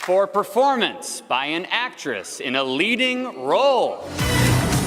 for performance by an actress in a leading role.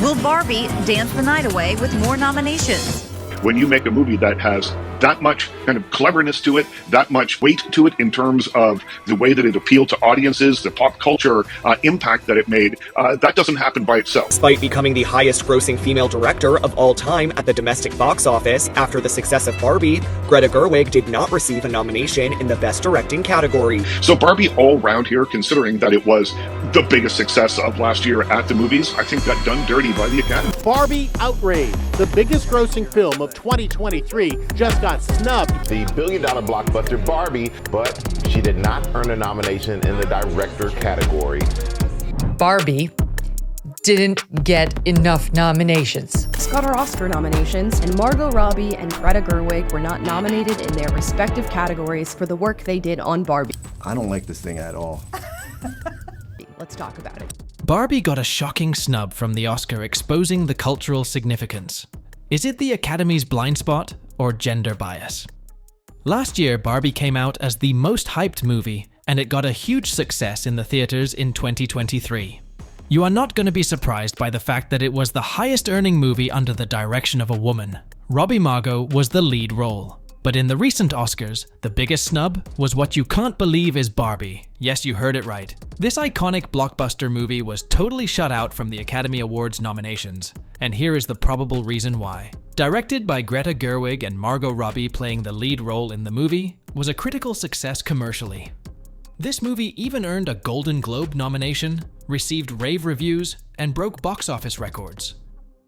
Will Barbie dance the night away with more nominations? When you make a movie that has that much kind of cleverness to it, that much weight to it in terms of the way that it appealed to audiences, the pop culture impact that it made, that doesn't happen by itself. Despite becoming the highest-grossing female director of all time at the domestic box office after the success of Barbie, Greta Gerwig did not receive a nomination in the Best Directing category. So Barbie all round here, considering that it was the biggest success of last year at the movies, I think got done dirty by the Academy. Barbie Outrage, the biggest grossing film of 2023, just got snubbed. The billion-dollar blockbuster Barbie, but she did not earn a nomination in the director category. Barbie didn't get enough nominations. She got her Oscar nominations, and Margot Robbie and Greta Gerwig were not nominated in their respective categories for the work they did on Barbie. I don't like this thing at all. Let's talk about it. Barbie got a shocking snub from the Oscar, exposing the cultural significance. Is it the Academy's blind spot or gender bias? Last year, Barbie came out as the most hyped movie, and it got a huge success in the theaters in 2023. You are not going to be surprised by the fact that it was the highest earning movie under the direction of a woman. Robbie Margot was the lead role. But in the recent Oscars, the biggest snub was what you can't believe is Barbie. Yes, you heard it right. This iconic blockbuster movie was totally shut out from the Academy Awards nominations. And here is the probable reason why. Directed by Greta Gerwig and Margot Robbie playing the lead role in the movie, was a critical success commercially. This movie even earned a Golden Globe nomination, received rave reviews, and broke box office records.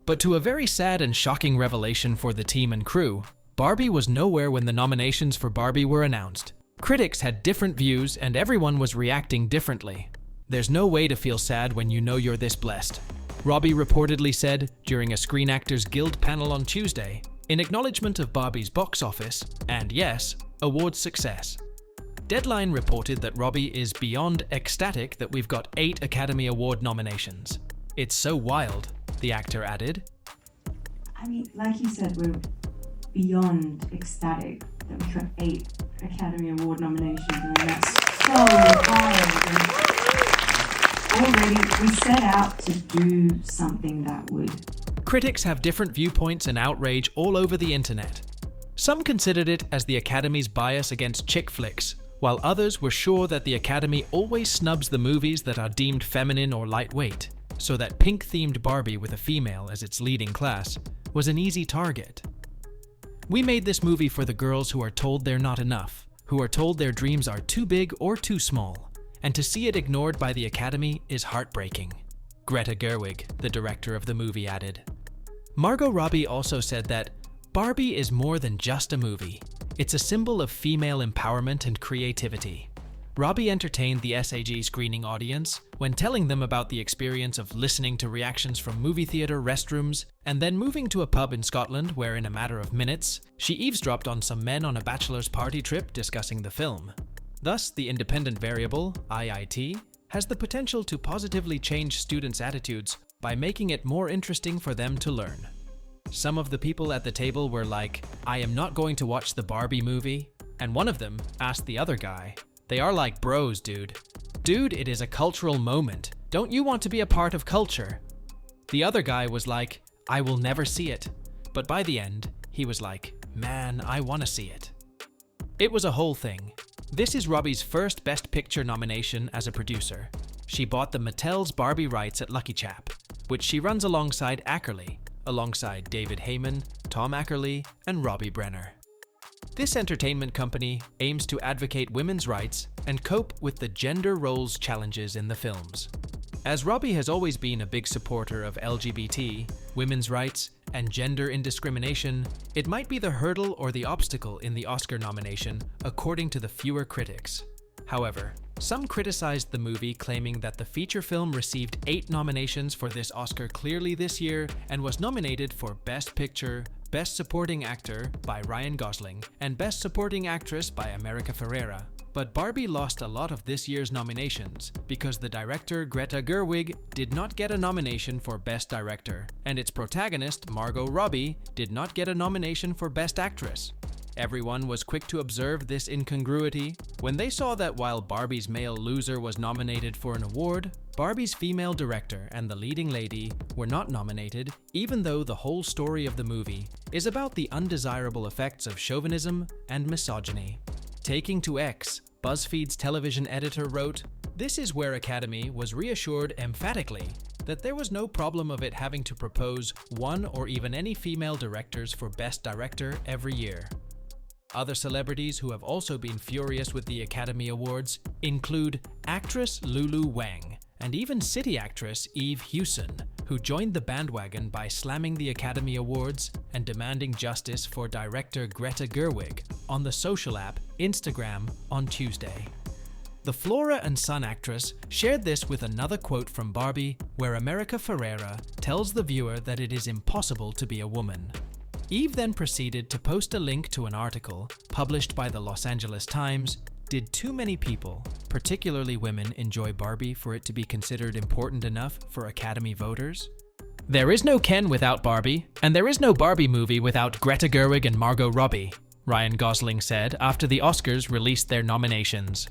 But to a very sad and shocking revelation for the team and crew, Barbie was nowhere when the nominations for Barbie were announced. Critics had different views and everyone was reacting differently. There's no way to feel sad when you know you're this blessed. Robbie reportedly said during a Screen Actors Guild panel on Tuesday, in acknowledgement of Barbie's box office, and yes, awards success. Deadline reported that Robbie is beyond ecstatic that we've got 8 Academy Award nominations. It's so wild, the actor added. I mean, like you said, we're beyond ecstatic that we got 8 Academy Award nominations. I mean, that's so wild. Already, we set out to do something that would. Critics have different viewpoints and outrage all over the internet. Some considered it as the Academy's bias against chick flicks, while others were sure that the Academy always snubs the movies that are deemed feminine or lightweight, so that pink-themed Barbie with a female as its leading class was an easy target. We made this movie for the girls who are told they're not enough, who are told their dreams are too big or too small, and to see it ignored by the Academy is heartbreaking, Greta Gerwig, the director of the movie, added. Margot Robbie also said that Barbie is more than just a movie. It's a symbol of female empowerment and creativity. Robbie entertained the SAG screening audience when telling them about the experience of listening to reactions from movie theater restrooms and then moving to a pub in Scotland where in a matter of minutes, she eavesdropped on some men on a bachelor's party trip discussing the film. Thus, the independent variable, IIT, has the potential to positively change students' attitudes by making it more interesting for them to learn. Some of the people at the table were like, "I am not going to watch the Barbie movie," and one of them asked the other guy, "They are like bros, dude. Dude, it is a cultural moment. Don't you want to be a part of culture?" The other guy was like, "I will never see it." But by the end, he was like, "Man, I want to see it." It was a whole thing. This is Robbie's first Best Picture nomination as a producer. She bought the Mattel's Barbie rights at Lucky Chap, which she runs alongside Ackerley, alongside David Heyman, Tom Ackerley, and Robbie Brenner. This entertainment company aims to advocate women's rights and cope with the gender roles challenges in the films. As Robbie has always been a big supporter of LGBT, women's rights, and gender indiscrimination, it might be the hurdle or the obstacle in the Oscar nomination, according to the fewer critics. However, some criticized the movie, claiming that the feature film received 8 nominations for this Oscar clearly this year and was nominated for Best Picture, Best Supporting Actor by Ryan Gosling, and Best Supporting Actress by America Ferrera. But Barbie lost a lot of this year's nominations because the director Greta Gerwig did not get a nomination for Best Director, and its protagonist Margot Robbie did not get a nomination for Best Actress. Everyone was quick to observe this incongruity when they saw that while Barbie's male loser was nominated for an award, Barbie's female director and the leading lady were not nominated, even though the whole story of the movie is about the undesirable effects of chauvinism and misogyny. Taking to X, BuzzFeed's television editor wrote, "This is where Academy was reassured emphatically that there was no problem of it having to propose one or even any female directors for Best Director every year." Other celebrities who have also been furious with the Academy Awards include actress Lulu Wang and even city actress Eve Hewson, who joined the bandwagon by slamming the Academy Awards and demanding justice for director Greta Gerwig on the social app Instagram on Tuesday. The Flora and Sun actress shared this with another quote from Barbie, where America Ferrera tells the viewer that it is impossible to be a woman. Eve then proceeded to post a link to an article published by the Los Angeles Times. Did too many people, particularly women, enjoy Barbie for it to be considered important enough for Academy voters? There is no Ken without Barbie, and there is no Barbie movie without Greta Gerwig and Margot Robbie, Ryan Gosling said after the Oscars released their nominations.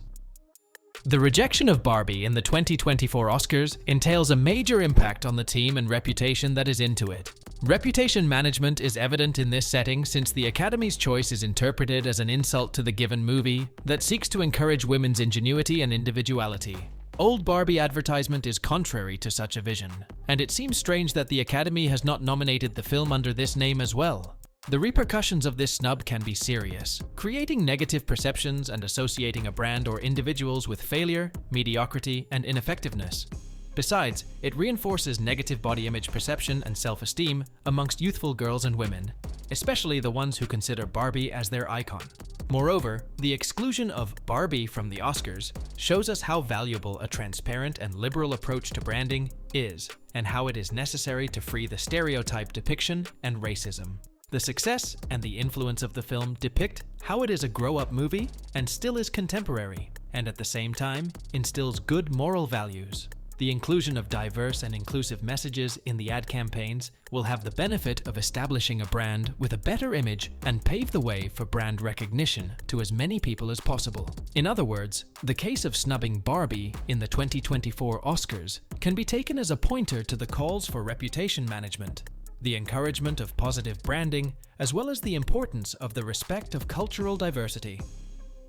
The rejection of Barbie in the 2024 Oscars entails a major impact on the team and reputation that is into it. Reputation management is evident in this setting since the Academy's choice is interpreted as an insult to the given movie that seeks to encourage women's ingenuity and individuality. Old Barbie advertisement is contrary to such a vision, and it seems strange that the Academy has not nominated the film under this name as well. The repercussions of this snub can be serious, creating negative perceptions and associating a brand or individuals with failure, mediocrity, and ineffectiveness. Besides, it reinforces negative body image perception and self-esteem amongst youthful girls and women, especially the ones who consider Barbie as their icon. Moreover, the exclusion of Barbie from the Oscars shows us how valuable a transparent and liberal approach to branding is, and how it is necessary to free the stereotype depiction and racism. The success and the influence of the film depict how it is a grow-up movie and still is contemporary, and at the same time instills good moral values. The inclusion of diverse and inclusive messages in the ad campaigns will have the benefit of establishing a brand with a better image and pave the way for brand recognition to as many people as possible. In other words, the case of snubbing Barbie in the 2024 Oscars can be taken as a pointer to the calls for reputation management, the encouragement of positive branding, as well as the importance of the respect of cultural diversity.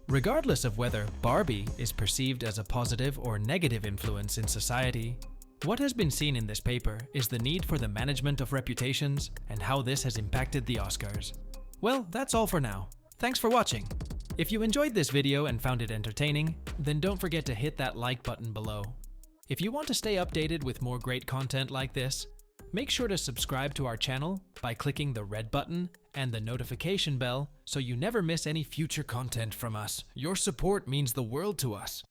Regardless of whether Barbie is perceived as a positive or negative influence in society, what has been seen in this paper is the need for the management of reputations and how this has impacted the Oscars. Well, that's all for now. Thanks for watching. If you enjoyed this video and found it entertaining, then don't forget to hit that like button below. If you want to stay updated with more great content like this, make sure to subscribe to our channel by clicking the red button and the notification bell so you never miss any future content from us. Your support means the world to us.